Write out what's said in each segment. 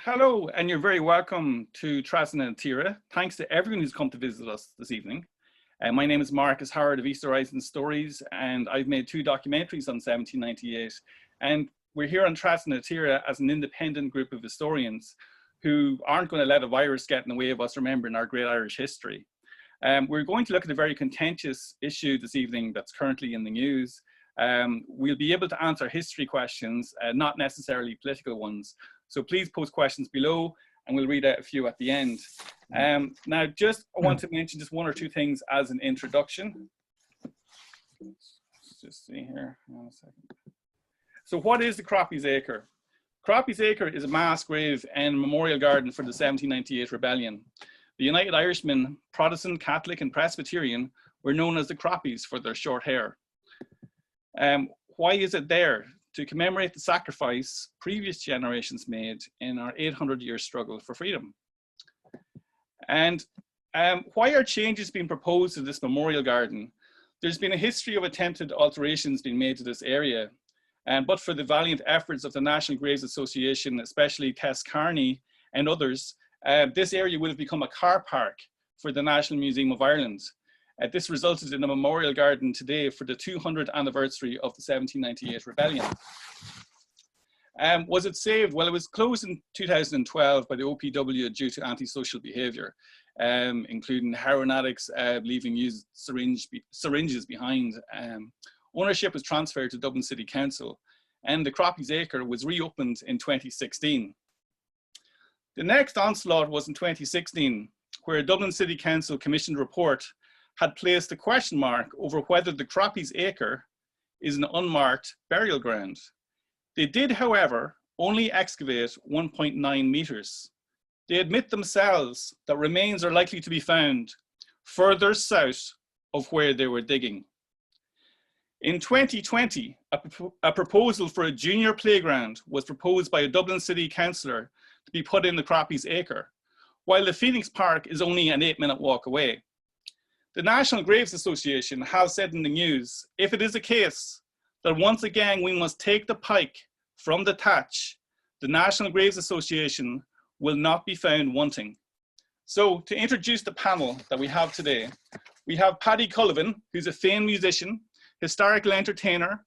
Hello, and you're very welcome to Trasna and Tira. Thanks to everyone who's come to visit us this evening. My name is Marcus Howard of East Horizon Stories, and I've made 2 documentaries on 1798. And we're here on Trasna and Tira as an independent group of historians who aren't going to let a virus get in the way of us remembering our great Irish history. We're going to look at a very contentious issue this evening that's currently in the news. We'll be able to answer history questions, not necessarily political ones. So please post questions below and we'll read out a few at the end. Now, I want to mention just 1 or 2 things as an introduction. Let's just see here, hang on a second. So what is the Croppies Acre? Croppies Acre is a mass grave and memorial garden for the 1798 rebellion. The United Irishmen, Protestant, Catholic and Presbyterian, were known as the Croppies for their short hair. Why is it there? To commemorate the sacrifice previous generations made in our 800-year struggle for freedom. And why are changes being proposed to this memorial garden? There's been a history of attempted alterations being made to this area, but for the valiant efforts of the National Graves Association, especially Tess Carney and others, this area would have become a car park for the National Museum of Ireland. This resulted in a memorial garden today for the 200th anniversary of the 1798 rebellion. Was it saved? Well, it was closed in 2012 by the OPW due to antisocial behaviour, including heroin addicts leaving used syringes behind. Ownership was transferred to Dublin City Council, and the Croppies Acre was reopened in 2016. The next onslaught was in 2016, where Dublin City Council commissioned a report had placed a question mark over whether the Croppies Acre is an unmarked burial ground. They did, however, only excavate 1.9 meters. They admit themselves that remains are likely to be found further south of where they were digging. In 2020, a proposal for a junior playground was proposed by a Dublin City Councilor to be put in the Croppies Acre, while the Phoenix Park is only an 8-minute walk away. The National Graves Association has said in the news, if it is a case that once again we must take the pike from the thatch, the National Graves Association will not be found wanting. So to introduce the panel that we have today, we have Paddy Cullivan, who's a famed musician, historical entertainer,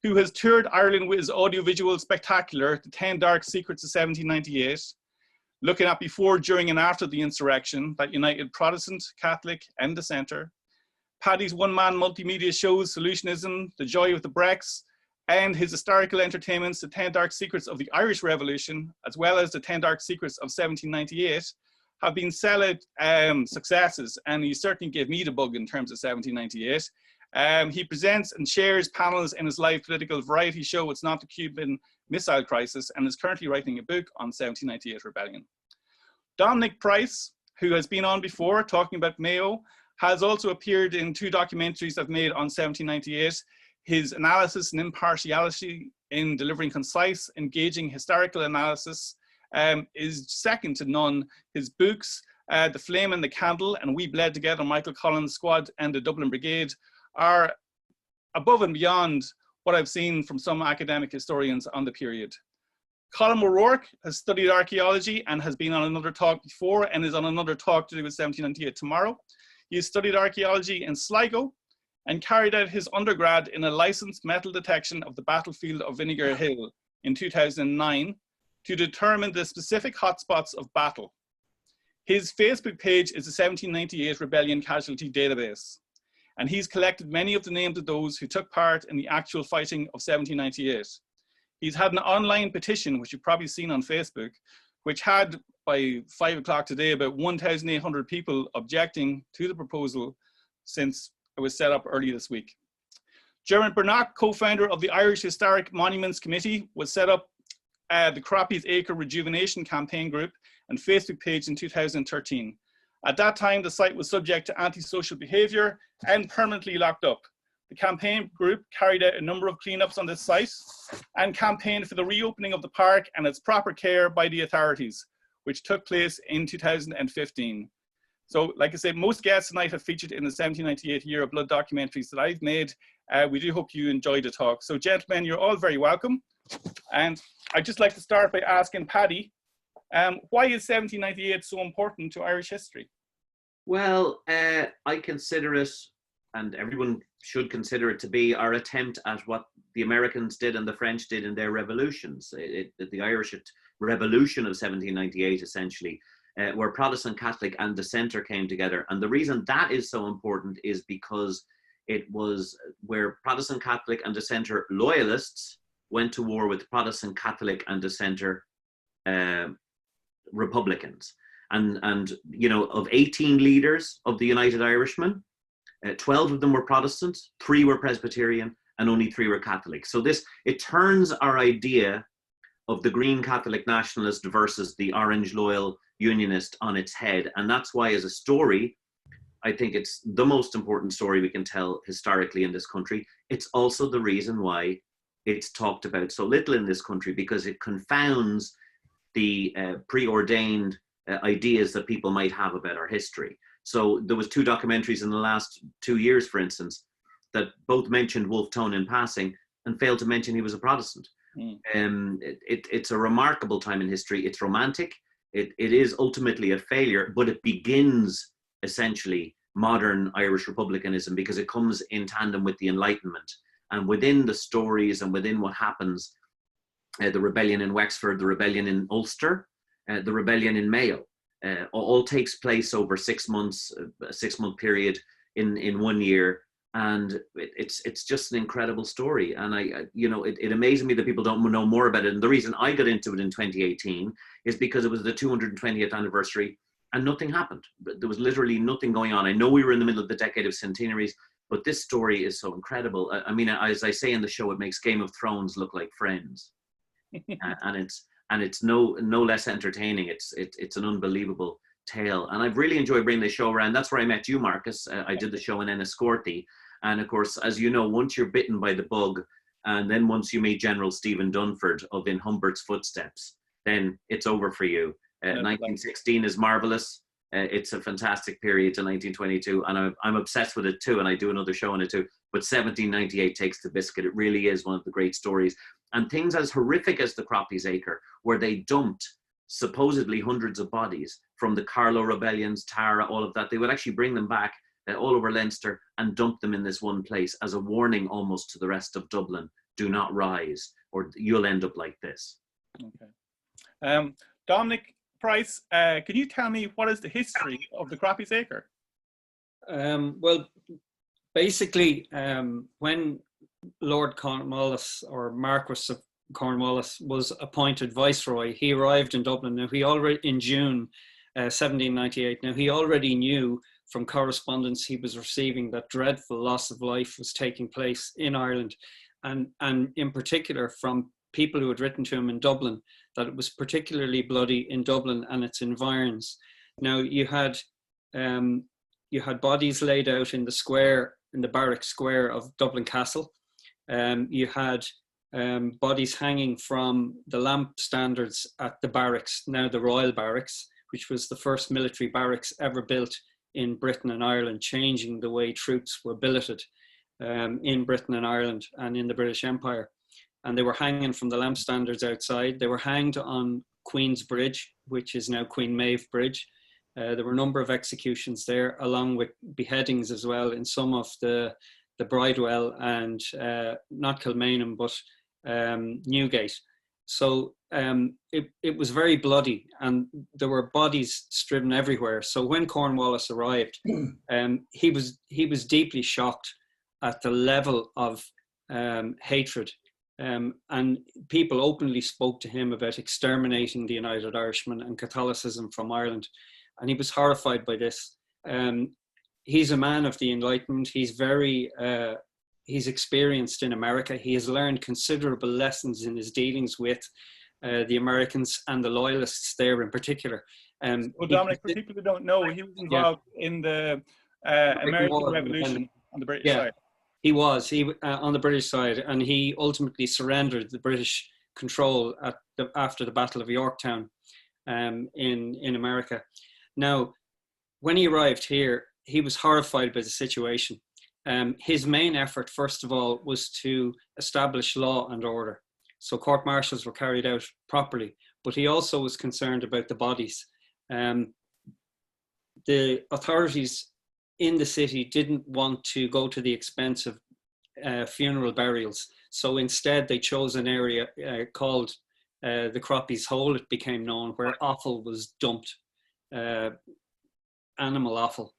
who has toured Ireland with his audiovisual spectacular, The 10 Dark Secrets of 1798, looking at before, during and after the insurrection that united Protestant, Catholic and dissenter. Paddy's one-man multimedia shows Solutionism, The Joy of the Brecks, and his historical entertainments, The 10 Dark Secrets of the Irish Revolution, as well as The 10 Dark Secrets of 1798, have been solid successes, and he certainly gave me the bug in terms of 1798. He presents and shares panels in his live political variety show, It's Not the Cuban Missile Crisis, and is currently writing a book on 1798 rebellion. Dominic Price, who has been on before talking about Mayo, has also appeared in 2 documentaries I've made on 1798. His analysis and impartiality in delivering concise, engaging historical analysis is second to none. His books, The Flame and the Candle and We Bled Together, Michael Collins' Squad and the Dublin Brigade, are above and beyond what I've seen from some academic historians on the period. Colum O'Rourke has studied archaeology and has been on another talk before and is on another talk to do with 1798 tomorrow. He has studied archaeology in Sligo and carried out his undergrad in a licensed metal detection of the battlefield of Vinegar Hill in 2009 to determine the specific hotspots of battle. His Facebook page is the 1798 Rebellion Casualty Database, and he's collected many of the names of those who took part in the actual fighting of 1798. He's had an online petition, which you've probably seen on Facebook, which had, by 5 o'clock today, about 1,800 people objecting to the proposal since it was set up early this week. Geraint Bernach, co-founder of the Irish Historic Monuments Committee, was set up the Croppies Acre Rejuvenation Campaign Group and Facebook page in 2013. At that time, the site was subject to antisocial behaviour and permanently locked up. The campaign group carried out a number of cleanups on this site and campaigned for the reopening of the park and its proper care by the authorities, which took place in 2015. So, like I said, most guests tonight have featured in the 1798 Year of Blood documentaries that I've made. We do hope you enjoyed the talk. So, gentlemen, you're all very welcome. And I'd just like to start by asking Paddy, Why is 1798 so important to Irish history? Well, I consider it, and everyone should consider it, to be our attempt at what the Americans did and the French did in their revolutions. The Irish Revolution of 1798, essentially, where Protestant, Catholic and dissenter came together. And the reason that is so important is because it was where Protestant, Catholic and dissenter loyalists went to war with Protestant, Catholic and dissenter Republicans. And you know, of 18 leaders of the United Irishmen, 12 of them were Protestant, 3 were Presbyterian, and only 3 were Catholic. So it turns our idea of the Green Catholic nationalist versus the Orange loyal Unionist on its head. And that's why, as a story, I think it's the most important story we can tell historically in this country. It's also the reason why it's talked about so little in this country, because it confounds the preordained ideas that people might have about our history. So there was 2 documentaries in the last 2 years, for instance, that both mentioned Wolfe Tone in passing and failed to mention he was a Protestant. It's a remarkable time in history. It's romantic. It is ultimately a failure, but it begins essentially modern Irish republicanism because it comes in tandem with the Enlightenment. And within the stories and within what happens, the rebellion in Wexford, the rebellion in Ulster, the rebellion in Mayo, all takes place over 6 months, a 6-month period in 1 year. And it's just an incredible story. And it amazes me that people don't know more about it. And the reason I got into it in 2018 is because it was the 220th anniversary and nothing happened. There was literally nothing going on. I know we were in the middle of the decade of centenaries, but this story is so incredible. I mean, as I say in the show, it makes Game of Thrones look like Friends. and it's no less entertaining. It's an unbelievable tale. And I've really enjoyed bringing the show around. That's where I met you, Marcus. I did the show in Enniscorthy. And of course, as you know, once you're bitten by the bug, and then once you meet General Stephen Dunford of In Humbert's Footsteps, then it's over for you. 1916 is marvelous. It's a fantastic period to 1922, and I'm obsessed with it too, and I do another show on it too. But 1798 takes the biscuit. It really is one of the great stories. And things as horrific as the Croppies Acre, where they dumped supposedly hundreds of bodies from the Carlow rebellions, Tara, all of that, they would actually bring them back all over Leinster and dump them in this one place as a warning almost to the rest of Dublin. Do not rise, or you'll end up like this. Okay. Dominic Price, can you tell me what is the history of the Croppies Acre? Well, basically, when Lord Cornwallis, or Marquess of Cornwallis, was appointed Viceroy, he arrived in Dublin. Now, he already, in June 1798, now he already knew from correspondence he was receiving that dreadful loss of life was taking place in Ireland, and in particular from people who had written to him in Dublin, that it was particularly bloody in Dublin and its environs. Now you had bodies laid out in the square, in the barrack square of Dublin Castle. You had bodies hanging from the lamp standards at the barracks, now the Royal Barracks, which was the first military barracks ever built in Britain and Ireland, changing the way troops were billeted in Britain and Ireland and in the British Empire. And they were hanging from the lamp standards outside. They were hanged on Queen's Bridge, which is now Queen Maeve Bridge. There were a number of executions there, along with beheadings as well in some of the Bridewell and not Kilmainham, but Newgate. So it was very bloody, and there were bodies strewn everywhere. So when Cornwallis arrived, he was deeply shocked at the level of hatred. And people openly spoke to him about exterminating the United Irishmen and Catholicism from Ireland. And he was horrified by this. He's a man of the Enlightenment. He's he's experienced in America. He has learned considerable lessons in his dealings with the Americans and the loyalists there in particular. Well, Dominic, for people who don't know, he was involved in the American Revolution on the British side. He was on the British side, and he ultimately surrendered the British control after the Battle of Yorktown in America. Now, when he arrived here, he was horrified by the situation. His main effort, first of all, was to establish law and order. So court-martials were carried out properly, but he also was concerned about the bodies. The authorities in the city didn't want to go to the expense of funeral burials. So instead they chose an area called the Croppies Hole, it became known, where offal was dumped, animal offal.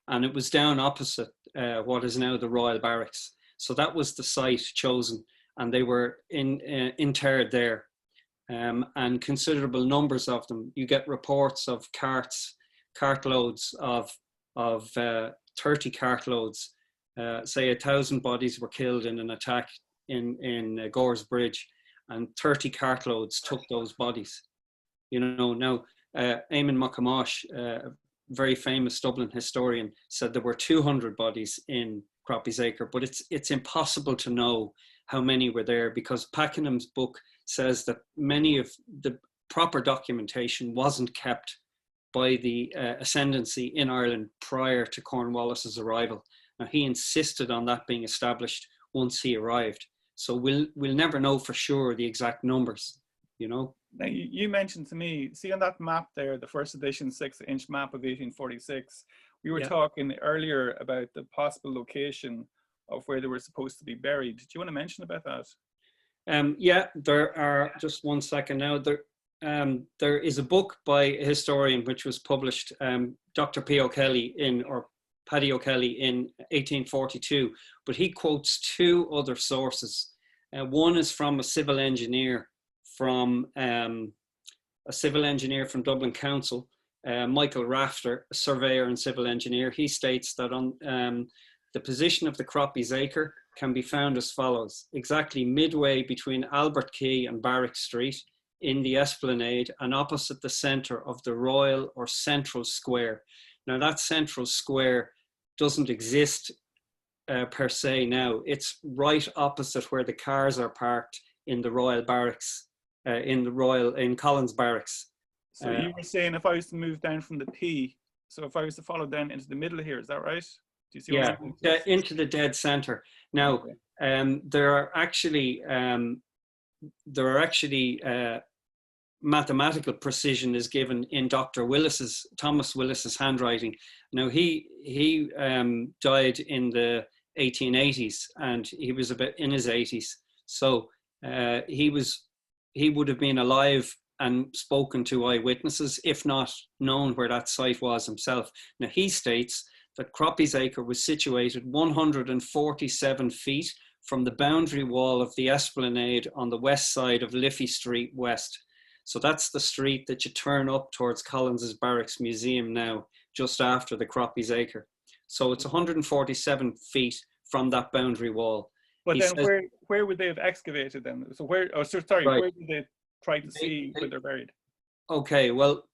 And it was down opposite what is now the Royal Barracks. So that was the site chosen, and they were interred there. And considerable numbers of them. You get reports of cartloads of 30 cartloads. Say 1,000 bodies were killed in an attack in Gore's Bridge, and 30 cartloads took those bodies. You know, now Eamon McAdam, a very famous Dublin historian, said there were 200 bodies in Croppies Acre, but it's impossible to know how many were there, because Pakenham's book says that many of the proper documentation wasn't kept by the ascendancy in Ireland prior to Cornwallis's arrival. Now, he insisted on that being established once he arrived. So we'll never know for sure the exact numbers, you know. Now, you mentioned to me, see on that map there, the first edition 6-inch map of 1846, we were talking earlier about the possible location of where they were supposed to be buried. Do you want to mention about that? Yeah, there are, just one second now, there is a book by a historian which was published, Dr. P. O'Kelly or Paddy O'Kelly in 1842, but he quotes two other sources. One is from a civil engineer from Dublin Council, Michael Rafter, a surveyor and civil engineer. He states that on the position of the Croppies Acre can be found as follows: exactly midway between Albert Quay and Barrack Street in the Esplanade and opposite the centre of the Royal or Central Square. Now that Central Square doesn't exist per se now. It's right opposite where the cars are parked in the Royal Barracks, in Collins Barracks. So you were saying if I was to move down from the P, so if I was to follow down into the middle here, is that right? Do you see what I'm saying? Into the dead centre. Now, there are actually mathematical precision is given in Dr. Thomas Willis's handwriting. Now he died in the 1880s, and he was about in his 80s. So he would have been alive and spoken to eyewitnesses, if not known where that site was himself. Now he states that Croppies Acre was situated 147 feet from the boundary wall of the Esplanade on the west side of Liffey Street West. So that's the street that you turn up towards Collins's Barracks Museum now, just after the Croppies Acre. So it's 147 feet from that boundary wall. But then where would they have excavated them? So where, where did they try to see where they're buried? Okay, well,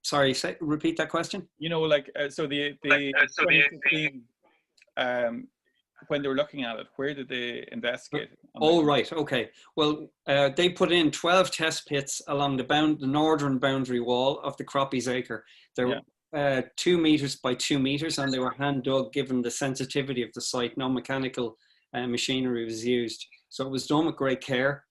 sorry, repeat that question. You know, like, when they were looking at it, where did they investigate? Oh, right, okay. Well, they put in 12 test pits along the northern boundary wall of the Croppies Acre. They were 2 meters by 2 meters, and they were hand dug given the sensitivity of the site. No mechanical machinery was used. So it was done with great care,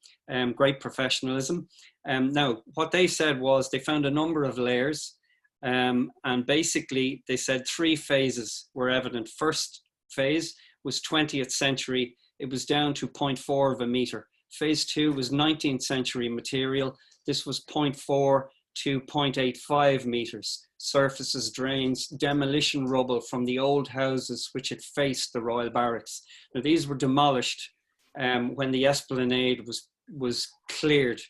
great professionalism. Now, what they said was they found a number of layers, and basically they said 3 phases were evident. First phase was 20th century. It was down to 0.4 of a meter. Phase 2 was 19th century material. This was 0.4 to 0.85 meters. Surfaces, drains, demolition rubble from the old houses which had faced the Royal Barracks. Now these were demolished when the Esplanade was cleared,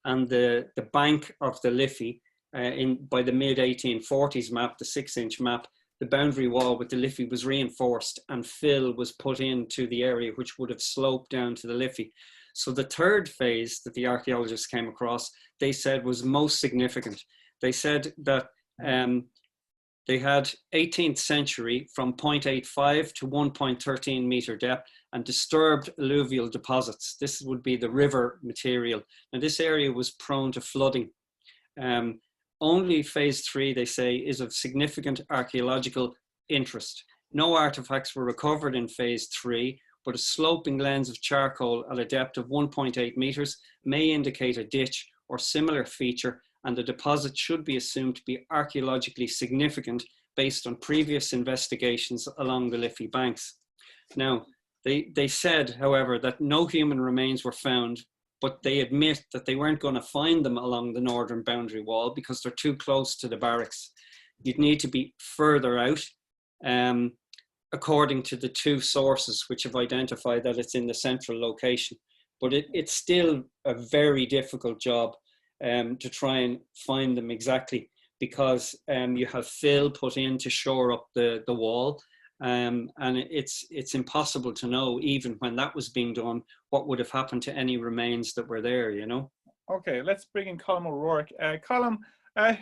and the bank of the Liffey by the mid 1840s map, the 6-inch map, the boundary wall with the Liffey was reinforced and fill was put into the area which would have sloped down to the Liffey. So the third phase that the archaeologists came across, they said was most significant. They said that they had 18th century from 0.85 to 1.13 meter depth and disturbed alluvial deposits. This would be the river material. And this area was prone to flooding. Only phase 3, they say, is of significant archaeological interest. No artifacts were recovered in phase 3, but a sloping lens of charcoal at a depth of 1.8 meters may indicate a ditch or similar feature, and the deposit should be assumed to be archaeologically significant based on previous investigations along the Liffey banks. Now, they said, however, that no human remains were found, but they admit that they weren't going to find them along the northern boundary wall because they're too close to the barracks. You'd need to be further out, according to the two sources which have identified that it's in the central location. But it's still a very difficult job to try and find them exactly, because you have fill put in to shore up the wall. And it's impossible to know, even when that was being done, what would have happened to any remains that were there, you know? Okay, let's bring in Colum O'Rourke. Colum,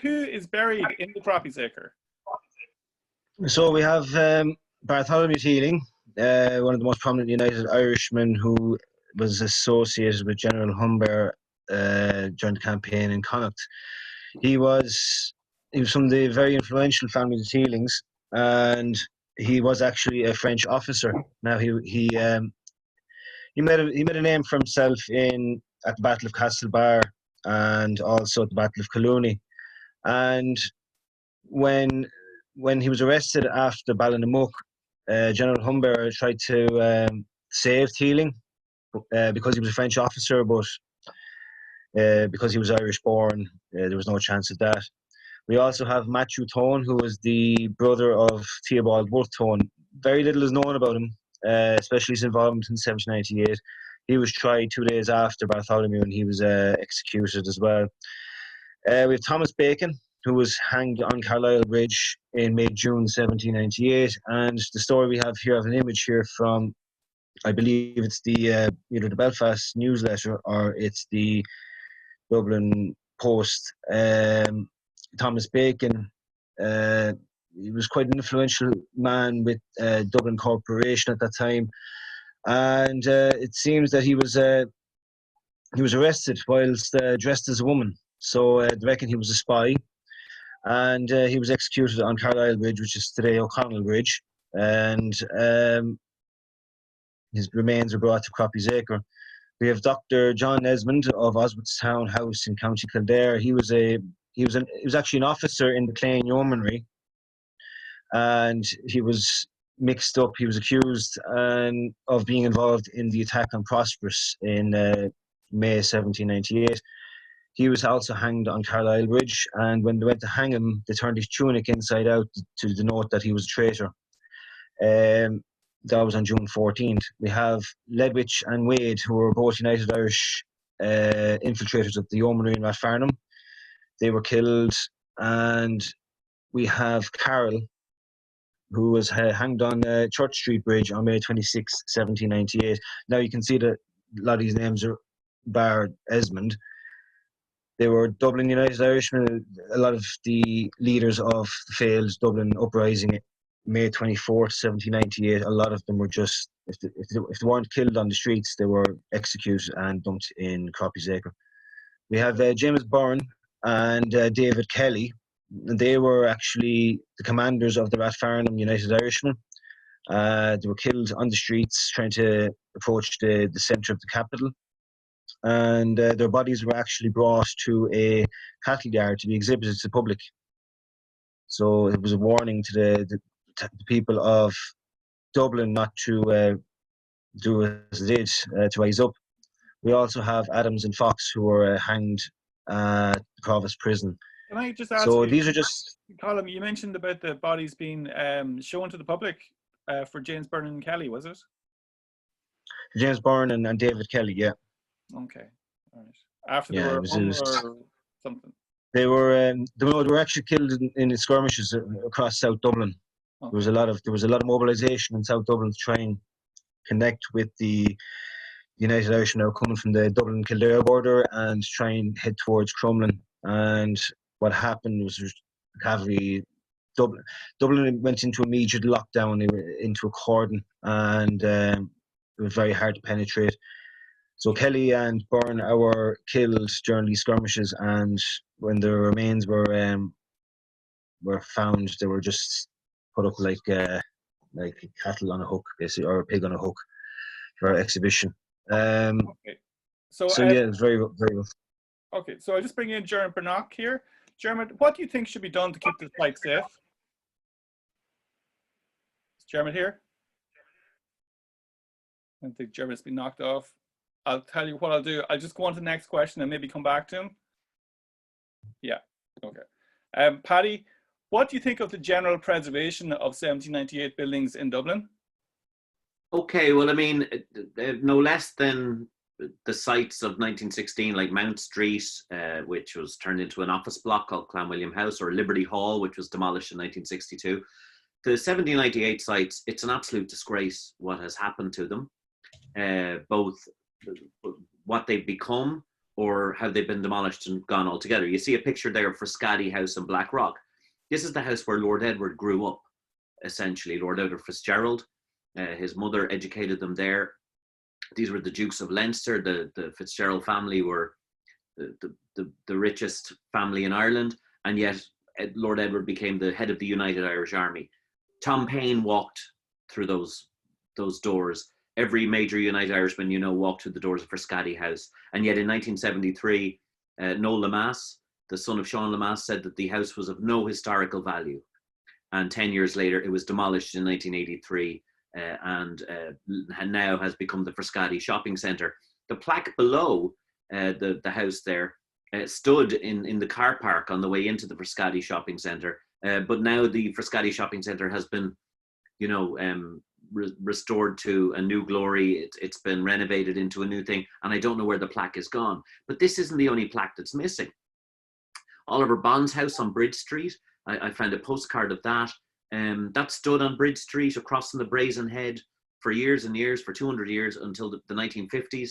who is buried in the Croppies Acre? So we have Bartholomew Teeling, one of the most prominent United Irishmen who was associated with General Humbert during the campaign in Connacht. He was from the very influential family of the Teelings, and he was actually a French officer. Now he made a name for himself at the Battle of Castlebar and also at the Battle of Collooney. And when he was arrested after Ballinamuck, General Humbert tried to save Teeling because he was a French officer, but because he was Irish born, there was no chance of that. We also have Matthew Tone, who was the brother of Theobald Wolfe Tone. Very little is known about him, especially his involvement in 1798. He was tried 2 days after Bartholomew, and he was executed as well. We have Thomas Bacon, who was hanged on Carlisle Bridge in May-June 1798. And the story we have here, I have an image here from, I believe it's the either the Belfast newsletter or it's the Dublin Post. Thomas Bacon, he was quite an influential man with Dublin Corporation at that time, and it seems that he was arrested whilst dressed as a woman. So they reckon he was a spy, and he was executed on Carlisle Bridge, which is today O'Connell Bridge, and his remains were brought to Croppies Acre. We have Dr. John Esmond of Oswaldstown House in County Kildare. He was actually an officer in the Clane Yeomanry, and he was mixed up. He was accused of being involved in the attack on Prosperous in May 1798. He was also hanged on Carlisle Bridge, and when they went to hang him, they turned his tunic inside out to denote that he was a traitor. That was on June 14th. We have Ledwich and Wade, who were both United Irish infiltrators of the Yeomanry in Rathfarnham. They were killed. And we have Carroll, who was hanged on Church Street Bridge on May 26, 1798. Now you can see that a lot of these names are bar Esmond. They were Dublin United Irishmen. A lot of the leaders of the failed Dublin uprising May 24th, 1798, a lot of them were just, if they weren't killed on the streets, they were executed and dumped in Croppies Acre. We have James Byrne and David Kelly. They were actually the commanders of the Rathfarnham United Irishmen. They were killed on the streets trying to approach the centre of the capital. And their bodies were actually brought to a cattle yard to be exhibited to the public. So it was a warning to the people of Dublin not to do as they did, to rise up. We also have Adams and Fox, who were hanged at Provost Prison. Can I just ask so you, these are just... Colum, you mentioned about the bodies being shown to the public for James Byrne and Kelly, was it? James Byrne and David Kelly, yeah. Okay, all right. After they were hung or something? They were actually killed in skirmishes across South Dublin. Okay. There was a lot of mobilisation in South Dublin to try and connect with the United Irishmen now coming from the Dublin Kildare border and try and head towards Crumlin. And what happened was the cavalry, Dublin went into immediate lockdown. They were into a cordon, and it was very hard to penetrate. So Kelly and Byrne were killed during these skirmishes, and when their remains were found, they were just put up like cattle on a hook, basically, or a pig on a hook. for exhibition. Okay. So yeah, it's very very rough. Okay, so I'll just bring in Jeremy Bernock here. Jeremy, what do you think should be done to keep the site safe? Is Jeremy here? I think Jeremy's been knocked off. I'll tell you what I'll do. I'll just go on to the next question and maybe come back to him. Yeah, okay. Paddy, what do you think of the general preservation of 1798 buildings in Dublin? Okay, well, I mean, no less than the sites of 1916, like Mount Street, which was turned into an office block called Clanwilliam House, or Liberty Hall, which was demolished in 1962. The 1798 sites, it's an absolute disgrace what has happened to them, both what they've become or how they've been demolished and gone altogether. You see a picture there of Frascati House in Blackrock. This is the house where Lord Edward grew up, essentially. Lord Edward Fitzgerald, his mother educated them there. These were the Dukes of Leinster. The Fitzgerald family were the richest family in Ireland, and yet Lord Edward became the head of the United Irish Army. Tom Paine walked through those doors. Every major United Irishman you know walked through the doors of Frascati House. And yet in 1973, Noel Lamass, the son of Sean Lamass, said that the house was of no historical value. And 10 years later, it was demolished in 1983 and now has become the Frascati Shopping Centre. The plaque below the house there stood in the car park on the way into the Frascati Shopping Centre. But now the Frascati Shopping Centre has been, you know, restored to a new glory. It's been renovated into a new thing, and I don't know where the plaque is gone. But this isn't the only plaque that's missing. Oliver Bond's house on Bridge Street, I found a postcard of that. That stood on Bridge Street across from the Brazen Head for years and years, for 200 years, until the 1950s,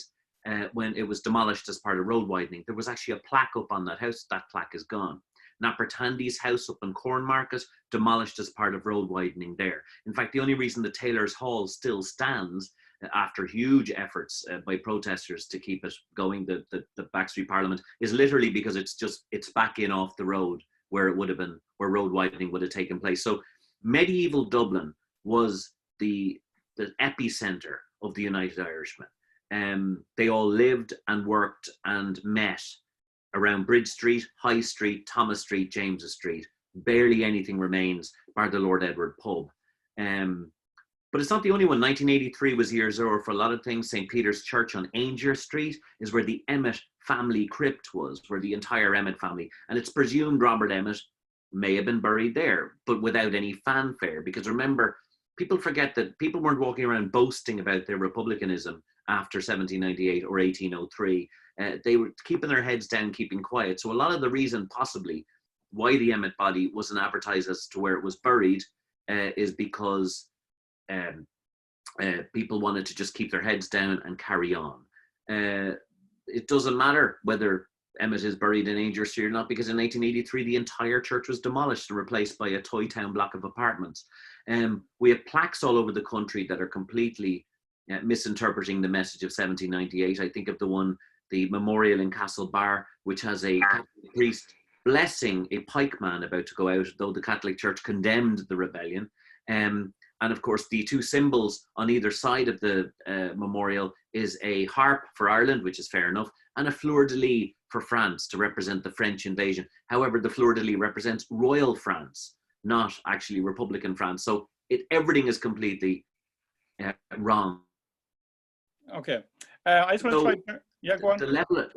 when it was demolished as part of road widening. There was actually a plaque up on that house. That plaque is gone. Napper Tandy's house up in Cornmarket, demolished as part of road widening there. In fact, the only reason the Taylor's Hall still stands after huge efforts by protesters to keep it going, the Backstreet Parliament, is literally because it's back in off the road where it would have been, where road widening would have taken place. So medieval Dublin was the epicenter of the United Irishmen. They all lived and worked and met around Bridge Street, High Street, Thomas Street, James's Street. Barely anything remains bar the Lord Edward pub. But it's not the only one. 1983 was year zero for a lot of things. St. Peter's Church on Ainger Street is where the Emmet family crypt was, where the entire Emmet family, and it's presumed Robert Emmet may have been buried there, but without any fanfare. Because remember, people forget that people weren't walking around boasting about their republicanism after 1798 or 1803. They were keeping their heads down, keeping quiet. So a lot of the reason possibly why the Emmet body wasn't advertised as to where it was buried is because people wanted to just keep their heads down and carry on. It doesn't matter whether Emmet is buried in Ainger Street or not, because in 1883 the entire church was demolished and replaced by a toy town block of apartments. We have plaques all over the country that are completely misinterpreting the message of 1798. I think of the memorial in Castlebar, which has a Catholic priest blessing a pikeman about to go out, though the Catholic Church condemned the rebellion. And of course, the two symbols on either side of the memorial is a harp for Ireland, which is fair enough, and a fleur-de-lis for France to represent the French invasion. However, the fleur-de-lis represents royal France, not actually Republican France. So everything is completely wrong. Okay. I just want to try. Yeah, go on. The level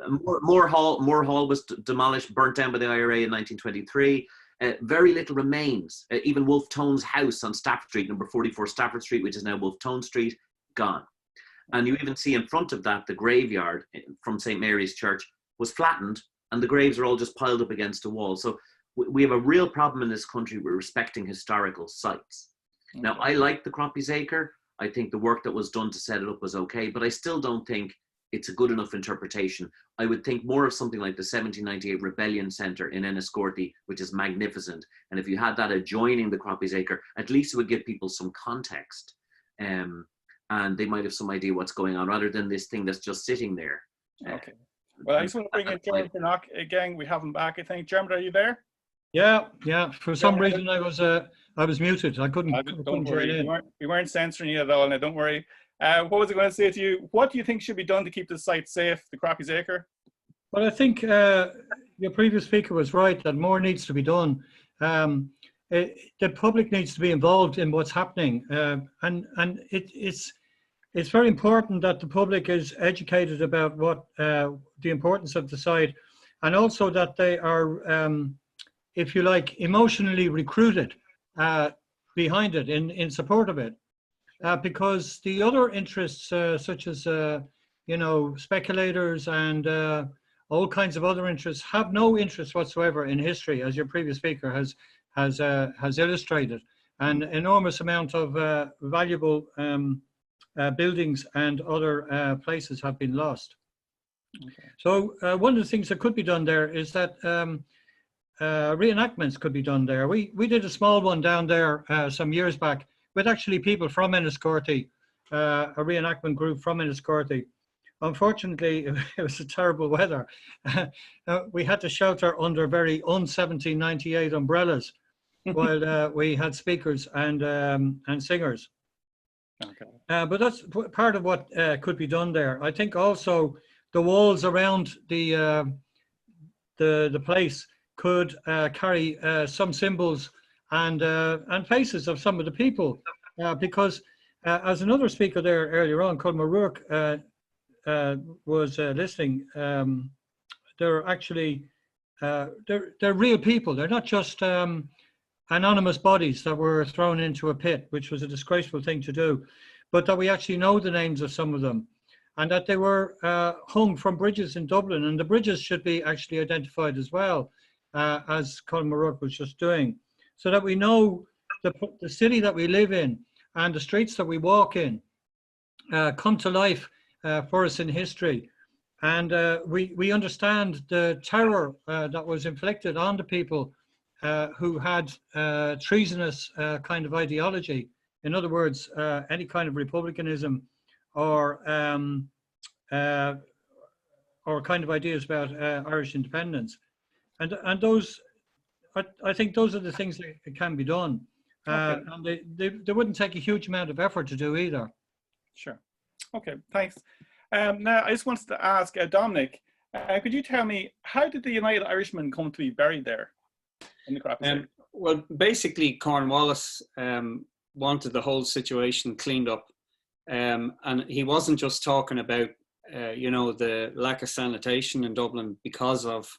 Moore Hall was demolished, burnt down by the IRA in 1923. Very little remains. Even Wolfe Tone's house on Stafford Street, number 44 Stafford Street, which is now Wolfe Tone Street, gone. And you even see in front of that, the graveyard from St. Mary's Church was flattened, and the graves are all just piled up against a wall. So we have a real problem in this country with respecting historical sites. Okay. Now, I like the Croppies Acre. I think the work that was done to set it up was okay, but I still don't think it's a good enough interpretation. I would think more of something like the 1798 Rebellion Centre in Enniscorthy, which is magnificent. And if you had that adjoining the Croppies Acre, at least it would give people some context. And they might have some idea what's going on, rather than this thing that's just sitting there. Okay. Well, I just want to bring in Jeremy Bernock again. We have him back, I think. Jeremy, are you there? Yeah. For some reason, I was muted. I couldn't join in. We weren't censoring you at all. Now, don't worry. What was I going to say to you? What do you think should be done to keep the site safe, the Croppies Acre? Well, I think your previous speaker was right that more needs to be done. The public needs to be involved in what's happening, and it's very important that the public is educated about what the importance of the site, and also that they are, if you like, emotionally recruited behind it, in support of it, because the other interests, such as speculators and all kinds of other interests, have no interest whatsoever in history, as your previous speaker has illustrated. An enormous amount of valuable buildings and other places have been lost. Okay. So one of the things that could be done there is that reenactments could be done there. We did a small one down there some years back with actually people from Enniscorthy, a reenactment group from Enniscorthy. Unfortunately, it was a terrible weather. We had to shelter under very un-1798 umbrellas while we had speakers and singers. Okay. But that's part of what could be done there. I think also the walls around the place could carry some symbols and faces of some of the people, because as another speaker there earlier on, Colum was listening. They're actually they're real people. They're not just anonymous bodies that were thrown into a pit, which was a disgraceful thing to do, but that we actually know the names of some of them, and that they were hung from bridges in Dublin, and the bridges should be actually identified as well, as Colum was just doing, so that we know the city that we live in and the streets that we walk in come to life for us in history. And we understand the terror that was inflicted on the people who had treasonous kind of ideology. In other words, any kind of republicanism or kind of ideas about Irish independence. And those, I think those are the things that can be done. Okay. And they wouldn't take a huge amount of effort to do either. Sure. Okay, thanks. Now, I just wanted to ask Dominic, could you tell me, how did the United Irishmen come to be buried there in the Croppies? Well, basically, Cornwallis wanted the whole situation cleaned up. And he wasn't just talking about, the lack of sanitation in Dublin because of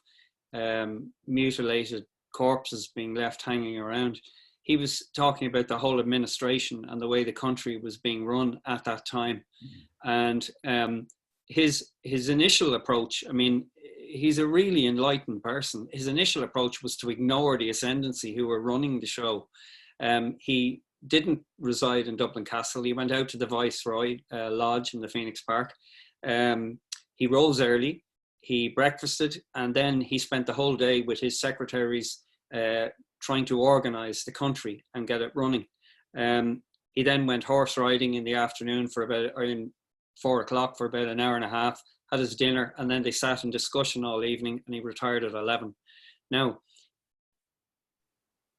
mutilated corpses being left hanging around. He was talking about the whole administration and the way the country was being run at that time. And his initial approach, I mean, he's a really enlightened person. His initial approach was to ignore the ascendancy who were running the show. He didn't reside in Dublin Castle. He went out to the Viceroy Lodge in the Phoenix Park. He rose early, he breakfasted, and then he spent the whole day with his secretaries trying to organize the country and get it running. He then went horse riding in the afternoon for about 4 o'clock for about an hour and a half, had his dinner, and then they sat in discussion all evening, and he retired at 11. Now,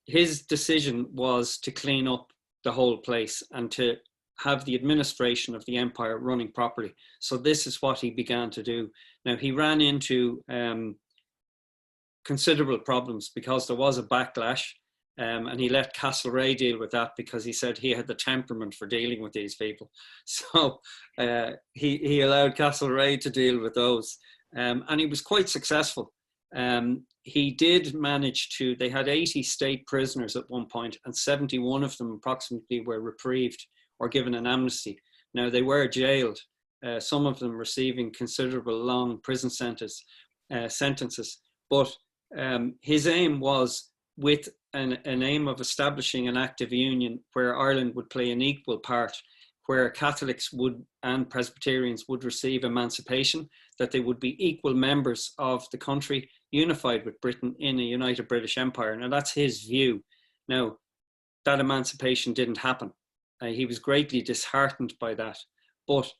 his decision was to clean up the whole place and to have the administration of the empire running properly. So this is what he began to do. Now, he ran into considerable problems because there was a backlash, and he let Castlereagh deal with that because he said he had the temperament for dealing with these people. So he allowed Castlereagh to deal with those, and he was quite successful. He did manage to, they had 80 state prisoners at one point, and 71 of them approximately were reprieved or given an amnesty. Now, they were jailed, some of them receiving considerable long prison sentences, but his aim was, with an aim of establishing an active union where Ireland would play an equal part, where Catholics would and Presbyterians would receive emancipation, that they would be equal members of the country, unified with Britain in a united British Empire. Now, that's his view. Now, that emancipation didn't happen. He was greatly disheartened by that, but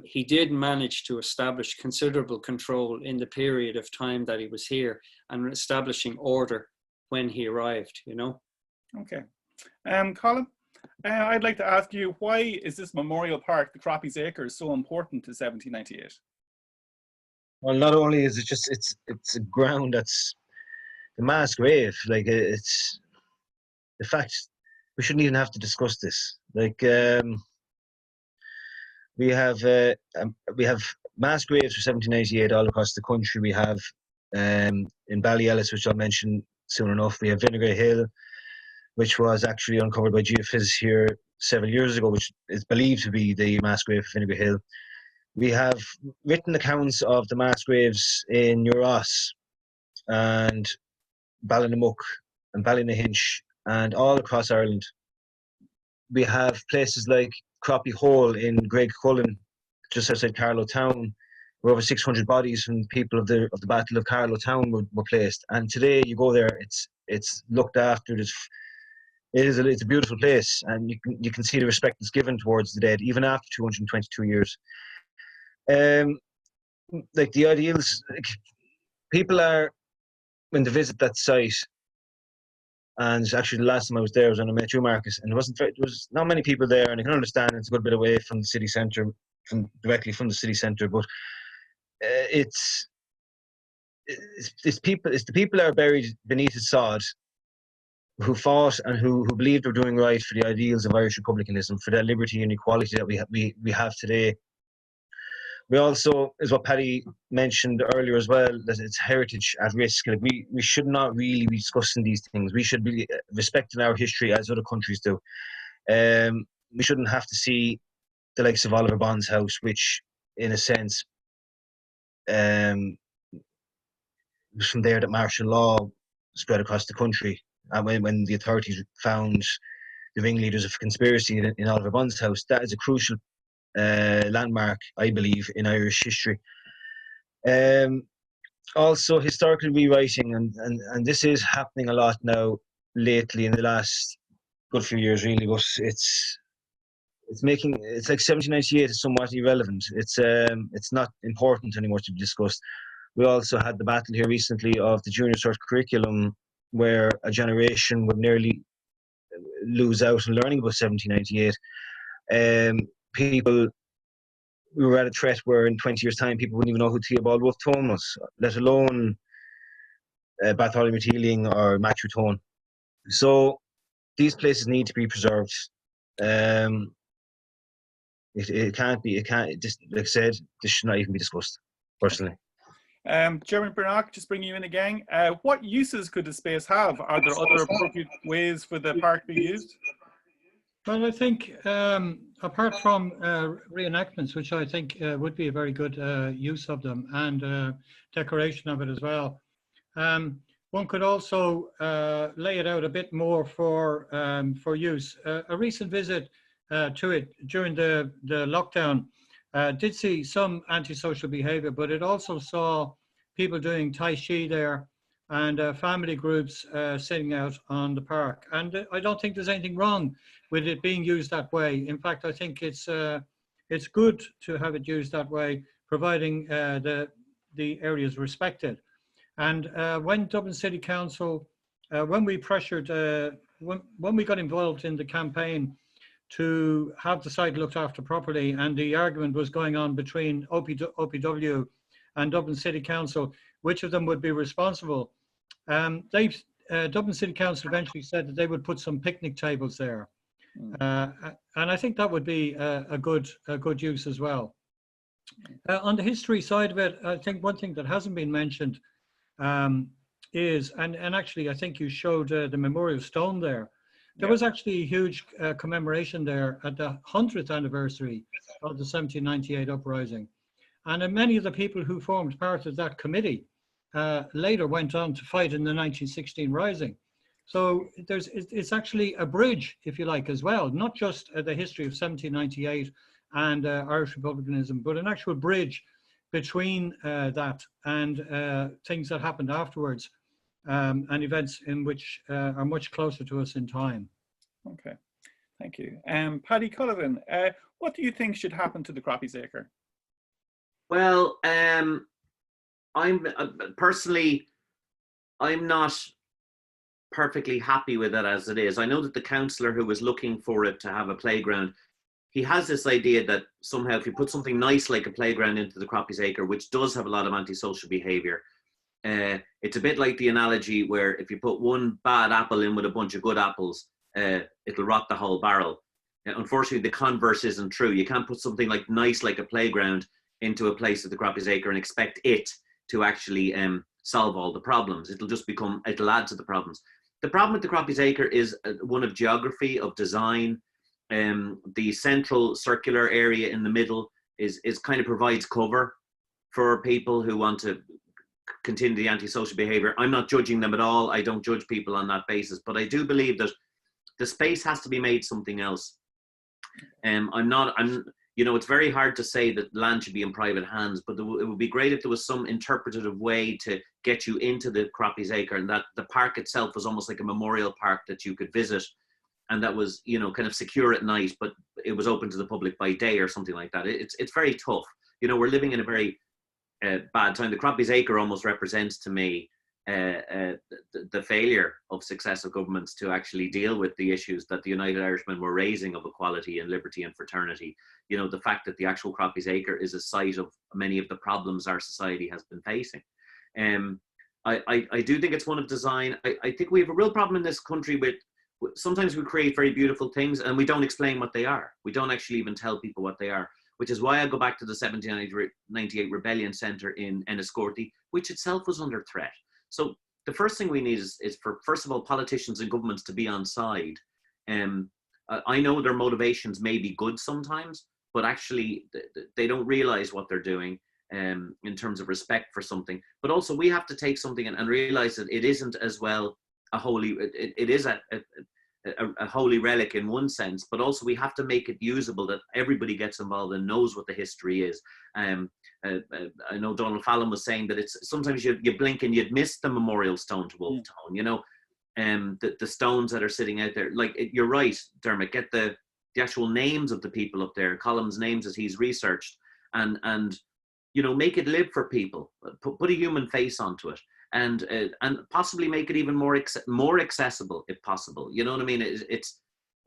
he did manage to establish considerable control in the period of time that he was here and establishing order when he arrived, you know. Okay. Colum, I'd like to ask you, why is this memorial park, the Croppies Acre, so important to 1798? Well, not only is it just it's a ground that's the mass grave. Like it's the fact we shouldn't even have to discuss this. Like we have mass graves for 1798 all across the country. We have in Ballyellis, which I'll mention soon enough. We have Vinegar Hill, which was actually uncovered by geophysicists here several years ago, which is believed to be the mass grave of Vinegar Hill. We have written accounts of the mass graves in Ross and Ballinamuck and Ballynahinch and all across Ireland. We have places like Croppie Hole in Greig Cullivan, just outside Carlow Town, where over 600 bodies from people of the Battle of Carlow Town were placed. And today you go there, it's looked after. It's a beautiful place, and you can see the respect that's given towards the dead, even after 222 years. Like the ideals, like, people are, when they visit that site, and actually the last time I was there was when I met you, Marcus, and there was not many people there, and I can understand it's a good bit away from the city centre, directly from the city centre, but it's the people that are buried beneath the sod, who fought and who believed they were doing right for the ideals of Irish republicanism, for that liberty and equality that we have today. We also, as what Paddy mentioned earlier as well, that it's heritage at risk. Like we should not really be discussing these things. We should be respecting our history as other countries do. We shouldn't have to see the likes of Oliver Bond's house, which, in a sense, was from there that martial law spread across the country. And when the authorities found the ringleaders of conspiracy in Oliver Bond's house, that is a crucial landmark, I believe, in Irish history. Also, historical rewriting, and this is happening a lot now lately in the last good few years, really. But it's like 1798 is somewhat irrelevant. It's not important anymore to be discussed. We also had the battle here recently of the junior cert curriculum, where a generation would nearly lose out on learning about 1798. We were at a threat where in 20 years' time people wouldn't even know who Theobald Wolfe Tone was, let alone Bartholomew Teeling or Matthew Tone. So these places need to be preserved. It can't, just like I said, this should not even be discussed, personally. Jeremy Brannock, just bringing you in again. What uses could the space have? Are there other appropriate ways for the park to be used? Well, I think apart from reenactments, which I think would be a very good use of them, and decoration of it as well, one could also lay it out a bit more for use. A recent visit to it during the lockdown did see some antisocial behaviour, but it also saw people doing Tai Chi there, and family groups sitting out on the park. And I don't think there's anything wrong with it being used that way. In fact, I think it's good to have it used that way, providing the area is respected. And when Dublin City Council, when we pressured, when we got involved in the campaign to have the site looked after properly, and the argument was going on between OPW and Dublin City Council, which of them would be responsible, Dublin City Council eventually said that they would put some picnic tables there. And I think that would be a good use as well. On the history side of it, I think one thing that hasn't been mentioned is, and actually I think you showed the memorial stone there. There was actually a huge commemoration there at the 100th anniversary of the 1798 uprising. And many of the people who formed part of that committee later went on to fight in the 1916 Rising. So it's actually a bridge, if you like, as well, not just the history of 1798 and Irish republicanism, but an actual bridge between that and things that happened afterwards, and events in which are much closer to us in time. Okay, thank you. Paddy Cullivan, what do you think should happen to the Croppies Acre? Well, I'm personally, I'm not perfectly happy with it as it is. I know that the councillor who was looking for it to have a playground, he has this idea that somehow if you put something nice like a playground into the Croppies Acre, which does have a lot of antisocial behaviour, it's a bit like the analogy where if you put one bad apple in with a bunch of good apples, it'll rot the whole barrel. Unfortunately, the converse isn't true. You can't put something like nice like a playground into a place at the Croppies Acre and expect it to actually solve all the problems. It'll add to the problems. The problem with the Croppies Acre is one of geography, of design. The central circular area in the middle is kind of provides cover for people who want to continue the antisocial behavior. I'm not judging them at all. I don't judge people on that basis, but I do believe that the space has to be made something else. It's very hard to say that land should be in private hands, but it would be great if there was some interpretative way to get you into the Croppies Acre, and that the park itself was almost like a memorial park that you could visit, and that was, kind of secure at night, but it was open to the public by day or something like that. It's very tough. We're living in a very bad time. The Croppies Acre almost represents to me the failure of successive governments to actually deal with the issues that the United Irishmen were raising of equality and liberty and fraternity. The fact that the actual Croppies Acre is a site of many of the problems our society has been facing. I do think it's one of design. I think we have a real problem in this country with sometimes we create very beautiful things and we don't explain what they are. We don't actually even tell people what they are, which is why I go back to the 1798 Rebellion Centre in Enniscorthy, which itself was under threat. So the first thing we need is for, first of all, politicians and governments to be on side. I know their motivations may be good sometimes, but actually they don't realize what they're doing in terms of respect for something. But also we have to take something and realize that it isn't as well a holy, it is a holy relic in one sense, but also we have to make it usable, that everybody gets involved and knows what the history is. I know Donald Fallon was saying that it's sometimes you blink and you'd miss the memorial stone to Wolfe Tone, the stones that are sitting out there. Like, you're right, Dermot, get the actual names of the people up there, Colum's names as he's researched, and make it live for people, put a human face onto it, and possibly make it even more accessible if possible. You know what I mean?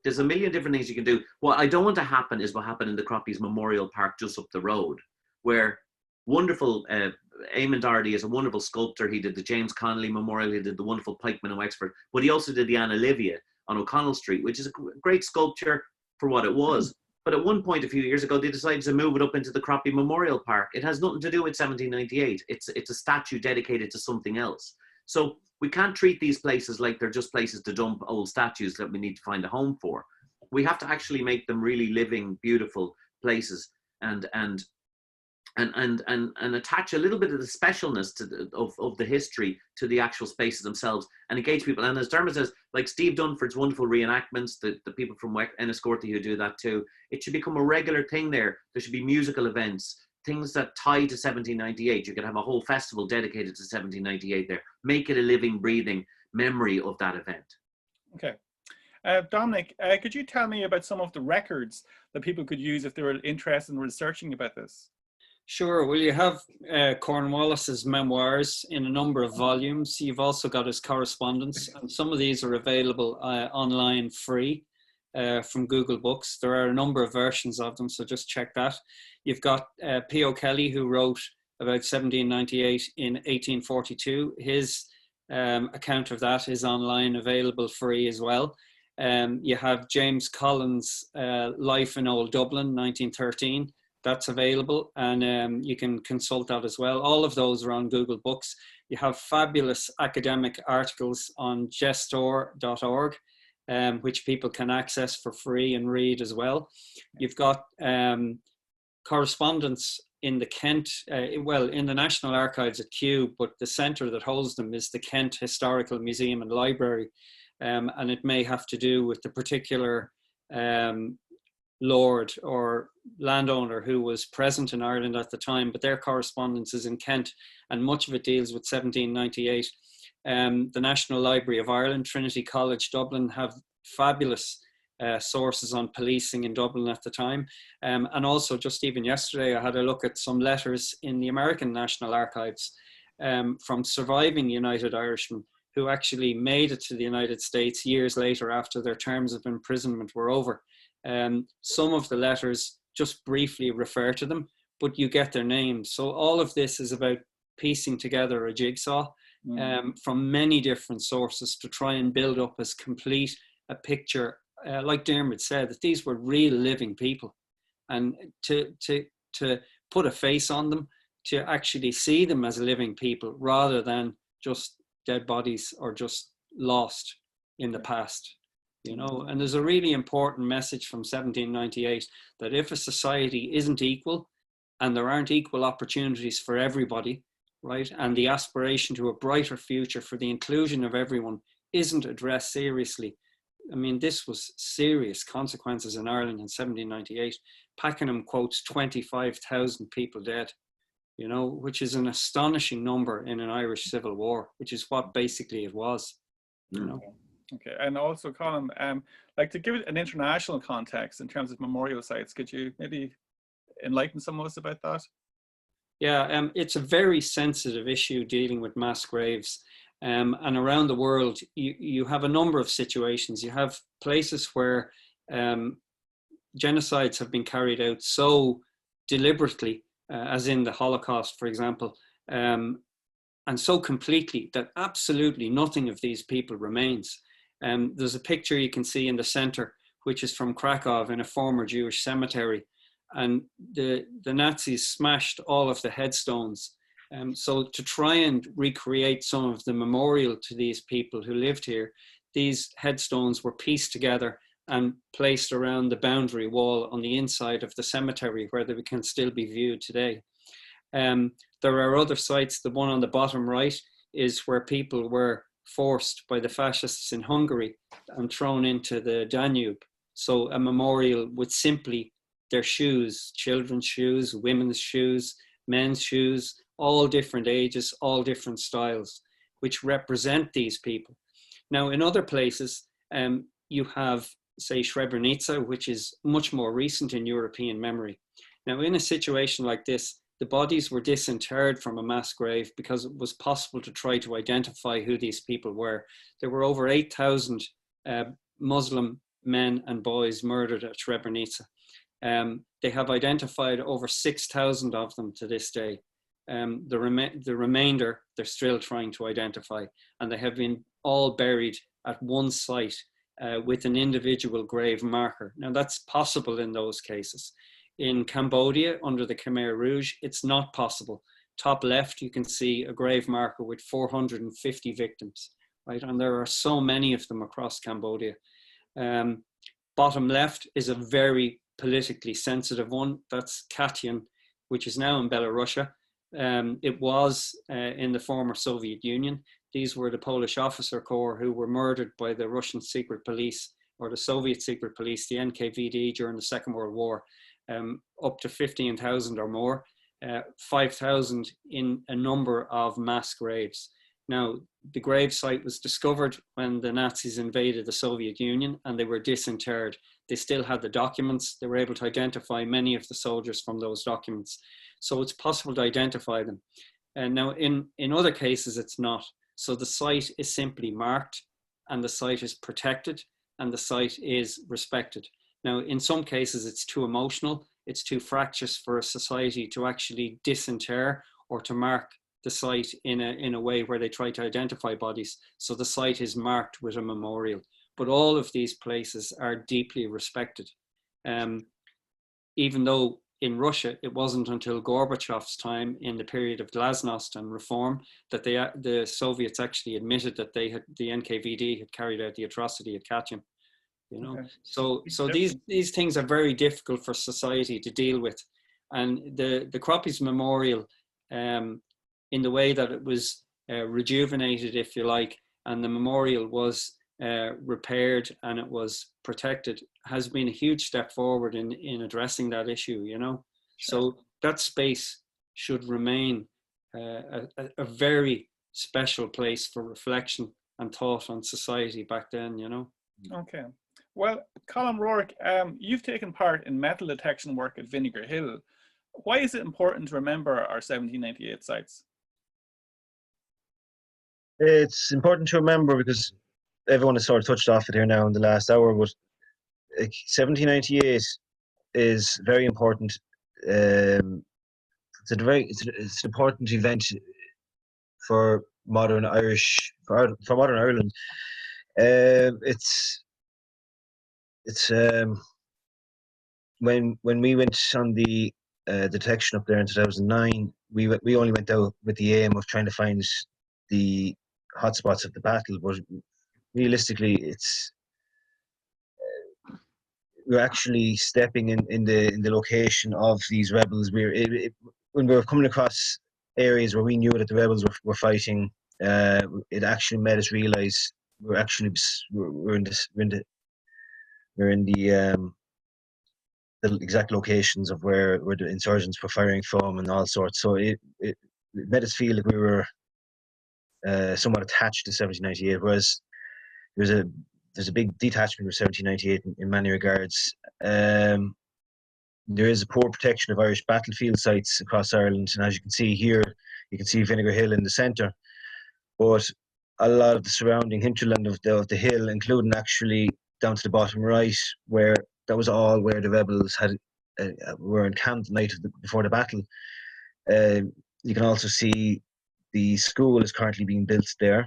There's a million different things you can do. What I don't want to happen is what happened in the Croppies Memorial Park just up the road, where wonderful Eamon Doherty is a wonderful sculptor. He did the James Connolly Memorial, he did the wonderful Pikeman in Wexford, but he also did the Anna Livia on O'Connell Street, which is a great sculpture for what it was. But at one point a few years ago, they decided to move it up into the Croppie Memorial Park. It has nothing to do with 1798. It's a statue dedicated to something else. So we can't treat these places like they're just places to dump old statues that we need to find a home for. We have to actually make them really living, beautiful places, and attach a little bit of the specialness to of the history to the actual spaces themselves, and engage people. And as Dermot says, like Steve Dunford's wonderful reenactments, the people from Enniscorthy who do that too, it should become a regular thing there. There should be musical events, things that tie to 1798. You could have a whole festival dedicated to 1798 there. Make it a living, breathing memory of that event. Okay. Dominic, could you tell me about some of the records that people could use if they were interested in researching about this? Sure. Well, you have Cornwallis's memoirs in a number of volumes. You've also got his correspondence, and some of these are available online free from Google Books. There are a number of versions of them, so just check that. You've got P.O. Kelly, who wrote about 1798 in 1842. His account of that is online, available free as well. You have James Collins' Life in Old Dublin, 1913. That's available, and you can consult that as well. All of those are on Google Books. You have fabulous academic articles on gestor.org, which people can access for free and read as well. You've got correspondence in the Kent, in the National Archives at Kew, but the centre that holds them is the Kent Historical Museum and Library, and it may have to do with the particular lord or landowner who was present in Ireland at the time, but their correspondence is in Kent, and much of it deals with 1798. The National Library of Ireland, Trinity College Dublin, have fabulous sources on policing in Dublin at the time. And also, just even yesterday, I had a look at some letters in the American National Archives from surviving United Irishmen who actually made it to the United States years later after their terms of imprisonment were over. Some of the letters just briefly refer to them, but you get their names. So all of this is about piecing together a jigsaw from many different sources to try and build up as complete a picture, like Dermot said, that these were real living people, and to put a face on them, to actually see them as living people rather than just dead bodies or just lost in the past, you know. And there's a really important message from 1798 that if a society isn't equal and there aren't equal opportunities for everybody, right, and the aspiration to a brighter future for the inclusion of everyone isn't addressed seriously. I mean, this was serious consequences in Ireland in 1798. Pakenham quotes 25,000 people dead, you know, which is an astonishing number in an Irish civil war, which is what basically it was, you know. Okay, and also, Colum, like, to give it an international context in terms of memorial sites, could you maybe enlighten some of us about that? Yeah, it's a very sensitive issue dealing with mass graves. And around the world, you have a number of situations. You have places where genocides have been carried out so deliberately, as in the Holocaust, for example, and so completely that absolutely nothing of these people remains. There's a picture you can see in the center, which is from Krakow in a former Jewish cemetery. And the Nazis smashed all of the headstones. So to try and recreate some of the memorial to these people who lived here, these headstones were pieced together and placed around the boundary wall on the inside of the cemetery where they can still be viewed today. There are other sites. The one on the bottom right is where people were forced by the fascists in Hungary and thrown into the Danube. So a memorial with simply their shoes, children's shoes, women's shoes, men's shoes, all different ages, all different styles, which represent these people. Now, in other places, you have, say, Srebrenica, which is much more recent in European memory. Now, in a situation like this, the bodies were disinterred from a mass grave because it was possible to try to identify who these people were. There were over 8,000 Muslim men and boys murdered at Srebrenica. They have identified over 6,000 of them to this day. The remainder, they're still trying to identify, and they have been all buried at one site with an individual grave marker. Now, that's possible in those cases. In Cambodia, under the Khmer Rouge, it's not possible. Top left, you can see a grave marker with 450 victims, right? And there are so many of them across Cambodia. Bottom left is a very politically sensitive one. That's Katyn, which is now in Belarus. It was in the former Soviet Union. These were the Polish officer corps who were murdered by the Russian secret police, or the Soviet secret police, the NKVD, during the Second World War. Up to 15,000 or more, 5,000 in a number of mass graves. Now, the grave site was discovered when the Nazis invaded the Soviet Union and they were disinterred. They still had the documents. They were able to identify many of the soldiers from those documents. So it's possible to identify them. And now in other cases, it's not. So the site is simply marked and the site is protected and the site is respected. Now, in some cases, it's too emotional. It's too fractious for a society to actually disinter or to mark the site in a way where they try to identify bodies. So the site is marked with a memorial. But all of these places are deeply respected. Even though in Russia, it wasn't until Gorbachev's time in the period of glasnost and reform that the Soviets actually admitted that the NKVD had carried out the atrocity at Katyn. You know, okay. So these things are very difficult for society to deal with, and the Croppies Memorial, in the way that it was rejuvenated, if you like, and the memorial was repaired and it was protected, has been a huge step forward in addressing that issue. You know, sure. So that space should remain a very special place for reflection and thought on society back then. You know. Okay. Well, Colum Rourke, you've taken part in metal detection work at Vinegar Hill. Why is it important to remember our 1798 sites? It's important to remember because everyone has sort of touched off it here now in the last hour, but 1798 is very important. It's an important event for modern modern Ireland. It's when we went on the detection up there in 2009, we only went out with the aim of trying to find the hotspots of the battle, but realistically, we're actually stepping in the location of these rebels. When we were coming across areas where we knew that the rebels were fighting, it actually made us realise we're in the exact locations of where the insurgents were firing from and all sorts. So it made us feel like we were somewhat attached to 1798, whereas there's a big detachment of 1798 in many regards. There is a poor protection of Irish battlefield sites across Ireland, and as you can see here, you can see Vinegar Hill in the centre, but a lot of the surrounding hinterland of the hill, including actually down to the bottom right, where that was all where the rebels were encamped the night before the battle. You can also see the school is currently being built there.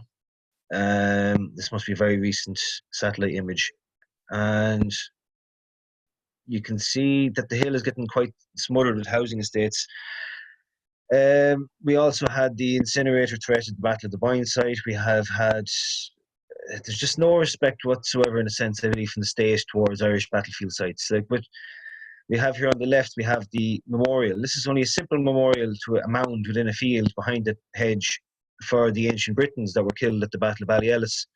This must be a very recent satellite image, and you can see that the hill is getting quite smothered with housing estates. We also had the incinerator threat at the Battle of the Boyne site. We have had there's just no respect whatsoever, in a sense, I believe, from the state towards Irish battlefield sites. But we have here on the left, we have the memorial. This is only a simple memorial to a mound within a field behind the hedge for the ancient Britons that were killed at the Battle of Ballyellis.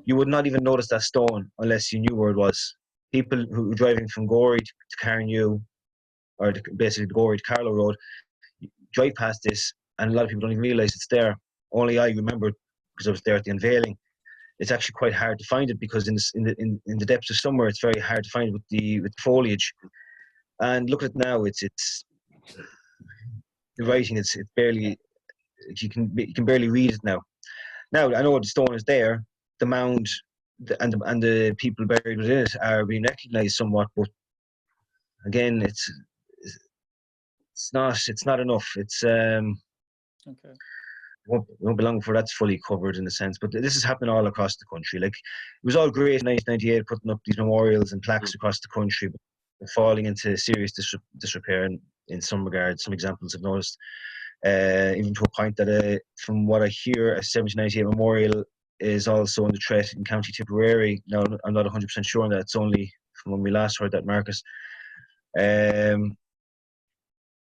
You would not even notice that stone unless you knew where it was. People who were driving from Gorey to Carnew, or basically the Gorey to Carlow Road, drive past this, and a lot of people don't even realise it's there. Only I remember because I was there at the unveiling. It's actually quite hard to find it because in the depths of summer, it's very hard to find with the foliage. And look at it now; it's the writing. It's barely you can barely read it now. Now I know the stone is there. The mound and the people buried within it are being recognised somewhat, but again, it's not enough. It's Okay. It won't be long before that's fully covered in a sense. But this is happening all across the country. Like, it was all great in 1998 putting up these memorials and plaques across the country, but falling into serious disrepair in some regards. Some examples I've noticed, even to a point that from what I hear, a 1798 memorial is also under threat in County Tipperary. Now, I'm not 100% sure on that. It's only from when we last heard that, Marcus.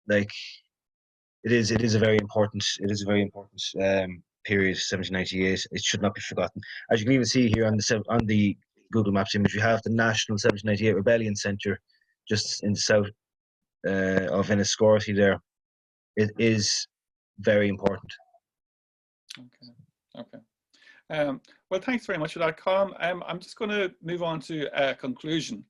Like, it is a very important period, 1798. It should not be forgotten. As you can even see here on the Google Maps image, we have the National 1798 Rebellion Centre just in the south of Enniscorthy there. It is very important. Okay. Well, thanks very much for that, Colum. I'm just going to move on to a conclusion.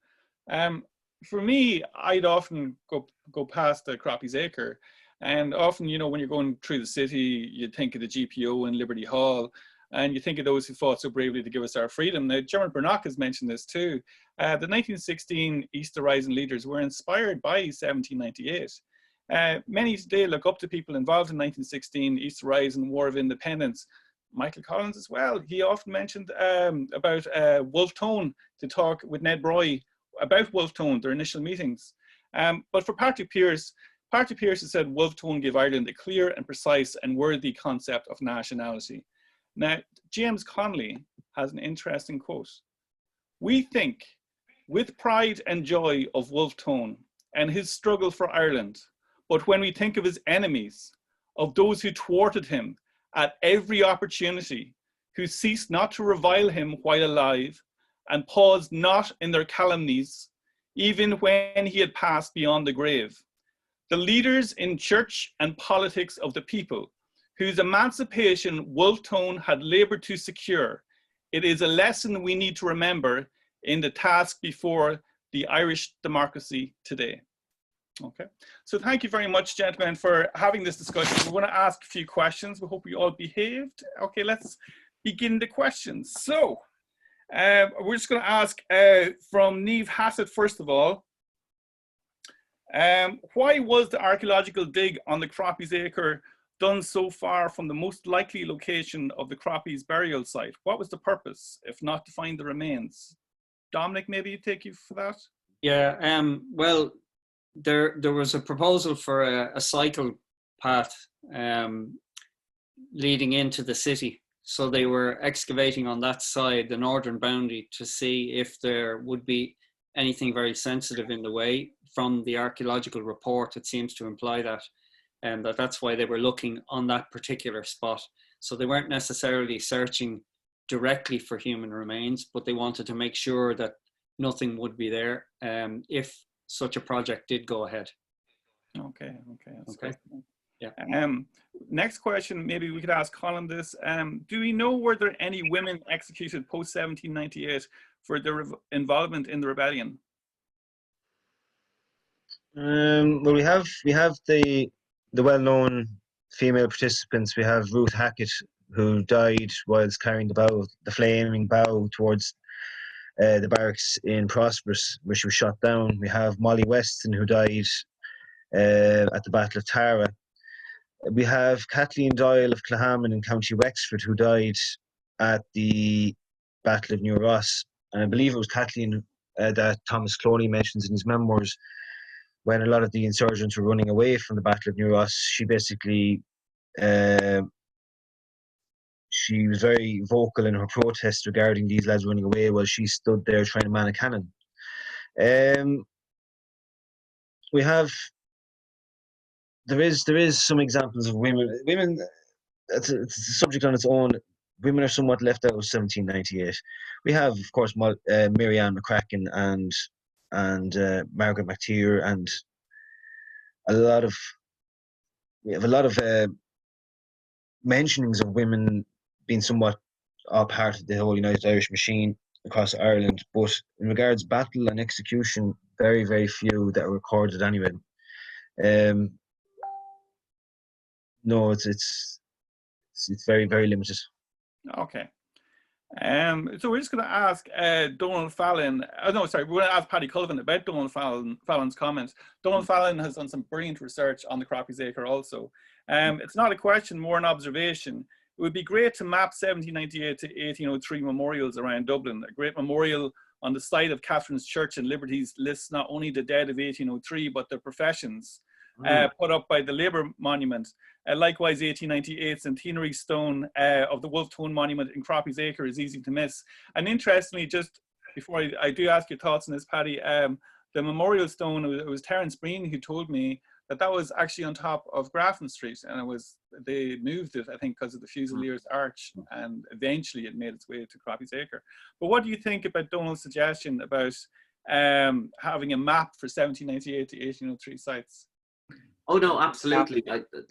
For me, I'd often go past the Croppies Acre, and often, you know, when you're going through the city, you think of the GPO and Liberty Hall, and you think of those who fought so bravely to give us our freedom. Now, Dermot Brannock has mentioned this too. The 1916 Easter Rising leaders were inspired by 1798. Many today look up to people involved in 1916 Easter Rising, War of Independence. Michael Collins as well. He often mentioned about Wolfe Tone to talk with Ned Broy about Wolfe Tone, their initial meetings. But for Páirtí Pearse has said Wolfe Tone gave Ireland a clear and precise and worthy concept of nationality. Now, James Connolly has an interesting quote. "We think with pride and joy of Wolfe Tone and his struggle for Ireland, but when we think of his enemies, of those who thwarted him at every opportunity, who ceased not to revile him while alive, and paused not in their calumnies, even when he had passed beyond the grave. The leaders in church and politics of the people, whose emancipation Wolfe Tone had labored to secure, it is a lesson we need to remember in the task before the Irish democracy today." Okay, so thank you very much, gentlemen, for having this discussion. We're going to ask a few questions. We hope you all behaved. Okay, let's begin the questions. So we're just going to ask from Niamh Hassett, first of all. Why was the archaeological dig on the Croppies Acre done so far from the most likely location of the Croppies burial site? What was the purpose, if not to find the remains? Dominic, maybe you take you for that? Yeah, well, there was a proposal for a cycle path leading into the city. So they were excavating on that side, the northern boundary, to see if there would be anything very sensitive in the way. From the archaeological report, it seems to imply that, and that's why they were looking on that particular spot. So they weren't necessarily searching directly for human remains, but they wanted to make sure that nothing would be there if such a project did go ahead. Okay, that's okay. great. Yeah. Next question, maybe we could ask Colum this. Do we know were there any women executed post 1798 for their involvement in the rebellion? Well, we have the well-known female participants. We have Ruth Hackett, who died whilst carrying the flaming bow towards the barracks in Prosperous, where she was shot down. We have Molly Weston, who died at the Battle of Tara. We have Kathleen Doyle of Clahaman in County Wexford, who died at the Battle of New Ross. And I believe it was Kathleen that Thomas Cloney mentions in his memoirs. When a lot of the insurgents were running away from the Battle of New Ross, she basically she was very vocal in her protest regarding these lads running away while she stood there trying to man a cannon. We have there is some examples of women. It's a subject on its own. Women are somewhat left out of 1798. We have, of course, Mary Ann McCracken and Margaret McTeer, and we have a lot of mentionings of women being somewhat a part of the whole United Irish machine across Ireland. But in regards battle and execution, very, very few that are recorded anyway. No, it's very, very limited. Okay. So we're just going to ask Donald Fallon. No, sorry, we're going to ask Paddy Cullivan about Donald Fallon's comments. Donald Fallon has done some brilliant research on the Croppies Acre also. It's not a question, more an observation. It would be great to map 1798 to 1803 memorials around Dublin. A great memorial on the site of Catherine's Church and Liberties lists not only the dead of 1803, but their professions, put up by the Labour Monument. Likewise, 1898 centenary stone of the Wolf Tone Monument in Croppies Acre is easy to miss. And interestingly, just before I do ask your thoughts on this, Paddy, the memorial stone, it was Terence Breen who told me that was actually on top of Grafton Street, and they moved it, I think, because of the Fusiliers Arch, and eventually it made its way to Croppies Acre. But what do you think about Donald's suggestion about having a map for 1798 to 1803 sites? Oh no, absolutely.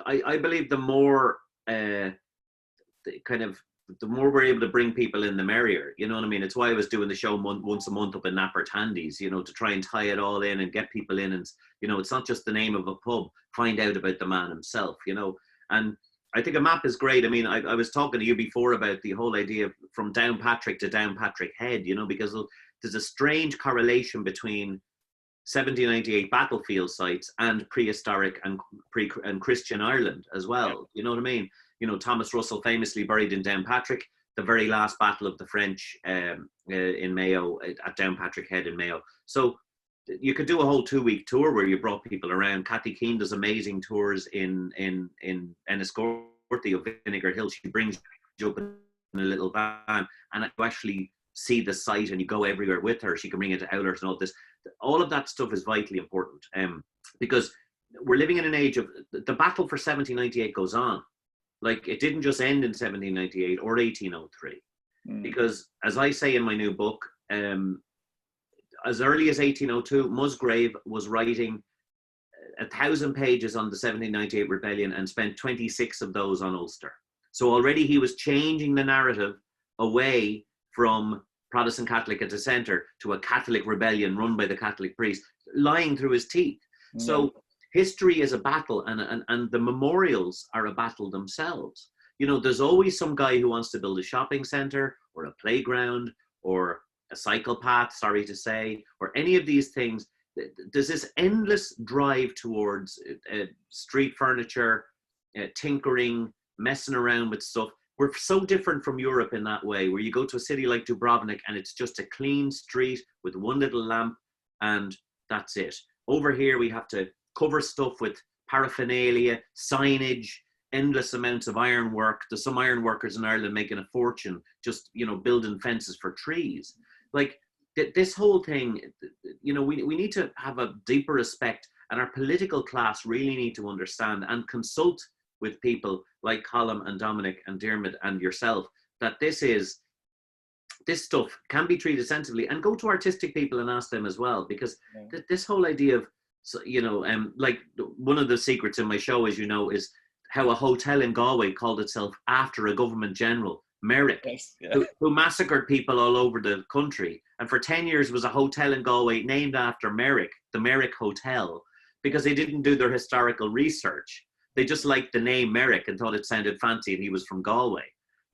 I believe the more the more we're able to bring people in, the merrier. You know what I mean? It's why I was doing the show once a month up in Napper Tandy's, you know, to try and tie it all in and get people in. And, you know, it's not just the name of a pub, find out about the man himself, you know. And I think a map is great. I mean, I was talking to you before about the whole idea of from Downpatrick to Downpatrick Head, you know, because there's a strange correlation between 1798 battlefield sites and prehistoric and Christian Ireland as well. You know what I mean? You know, Thomas Russell famously buried in Downpatrick, the very last battle of the French in Mayo, at Downpatrick Head in Mayo. So you could do a whole 2-week tour where you brought people around. Kathy Keane does amazing tours in Enniscorthy of Vinegar Hill. She brings you up in a little van and you actually see the site and you go everywhere with her. She can bring you to Owlert and all this. All of that stuff is vitally important because we're living in an age of the battle for 1798 goes on. Like, it didn't just end in 1798 or 1803. Because, as I say in my new book, as early as 1802, Musgrave was writing 1,000 pages on the 1798 rebellion and spent 26 of those on Ulster. So already he was changing the narrative away from Protestant Catholic at the centre to a Catholic rebellion run by the Catholic priest, lying through his teeth. So history is a battle, and the memorials are a battle themselves. You know, there's always some guy who wants to build a shopping center or a playground or a cycle path, sorry to say, or any of these things. There's this endless drive towards street furniture, tinkering, messing around with stuff. We're so different from Europe in that way, where you go to a city like Dubrovnik and it's just a clean street with one little lamp and that's it. Over here, we have to cover stuff with paraphernalia, signage, endless amounts of ironwork. There's some iron workers in Ireland making a fortune just, you know, building fences for trees. Like this whole thing, you know, we need to have a deeper respect, and our political class really need to understand and consult with people like Colum and Dominic and Dermot and yourself, that this stuff can be treated sensibly, and go to artistic people and ask them as well, because this whole idea of, you know, like one of the secrets in my show, as you know, is how a hotel in Galway called itself after a government general, Merrick, who massacred people all over the country. And for 10 years was a hotel in Galway named after Merrick, the Merrick Hotel, because they didn't do their historical research. They just liked the name Merrick and thought it sounded fancy and he was from Galway.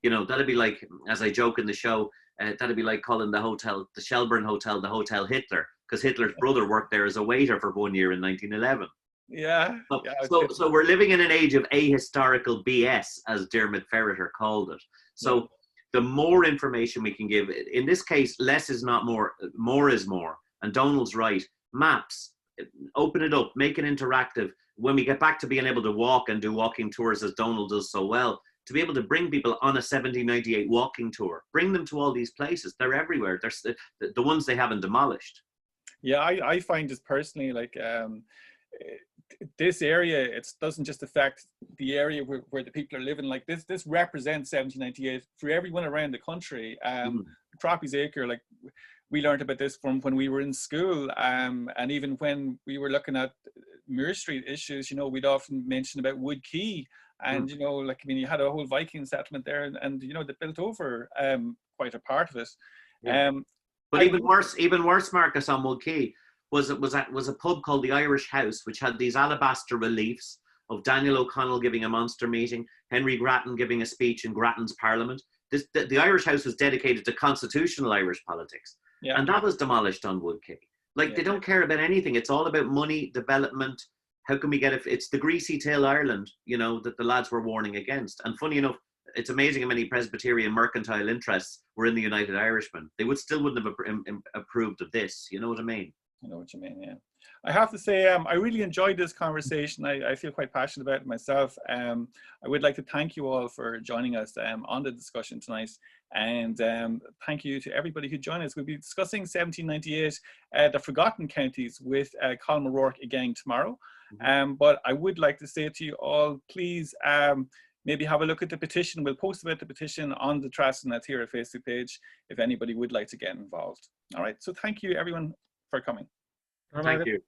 You know, that'd be like, as I joke in the show, that'd be like calling the hotel, the Shelburne Hotel, the Hotel Hitler, because Hitler's brother worked there as a waiter for 1 year in 1911. Yeah. So we're living in an age of ahistorical BS, as Dermot Ferreter called it. So the more information we can give, in this case, less is not more, more is more. And Donald's right. Maps, open it up, make it interactive. When we get back to being able to walk and do walking tours, as Donald does so well, to be able to bring people on a 1798 walking tour, bring them to all these places. They're everywhere. They're the ones they haven't demolished. Yeah, I find this personally, like, this area, it doesn't just affect the area where the people are living. Like this represents 1798 for everyone around the country. Croppies Acre, like, we learned about this from when we were in school, and even when we were looking at Muir Street issues, you know, we'd often mention about Wood Quay, and you know, like, I mean, you had a whole Viking settlement there, and you know, they built over quite a part of it. But even worse, Marcus, on Wood Quay was a pub called the Irish House, which had these alabaster reliefs of Daniel O'Connell giving a monster meeting, Henry Grattan giving a speech in Grattan's Parliament. The Irish House was dedicated to constitutional Irish politics, and that was demolished on Wood Quay. Like, they don't care about anything. It's all about money, development. How can we get it? It's the greasy tail Ireland, you know, that the lads were warning against. And funny enough, it's amazing how many Presbyterian mercantile interests were in the United Irishmen. They still wouldn't have approved of this. You know what I mean? I know what you mean, yeah. I have to say, I really enjoyed this conversation. I feel quite passionate about it myself. I would like to thank you all for joining us on the discussion tonight. And thank you to everybody who joined us. We'll be discussing 1798, the forgotten counties, with Colum O'Rourke again tomorrow. But I would like to say to you all, please maybe have a look at the petition. We'll post about the petition on the Trassnet here at Facebook page if anybody would like to get involved. All right, so thank you everyone for coming. Thank you.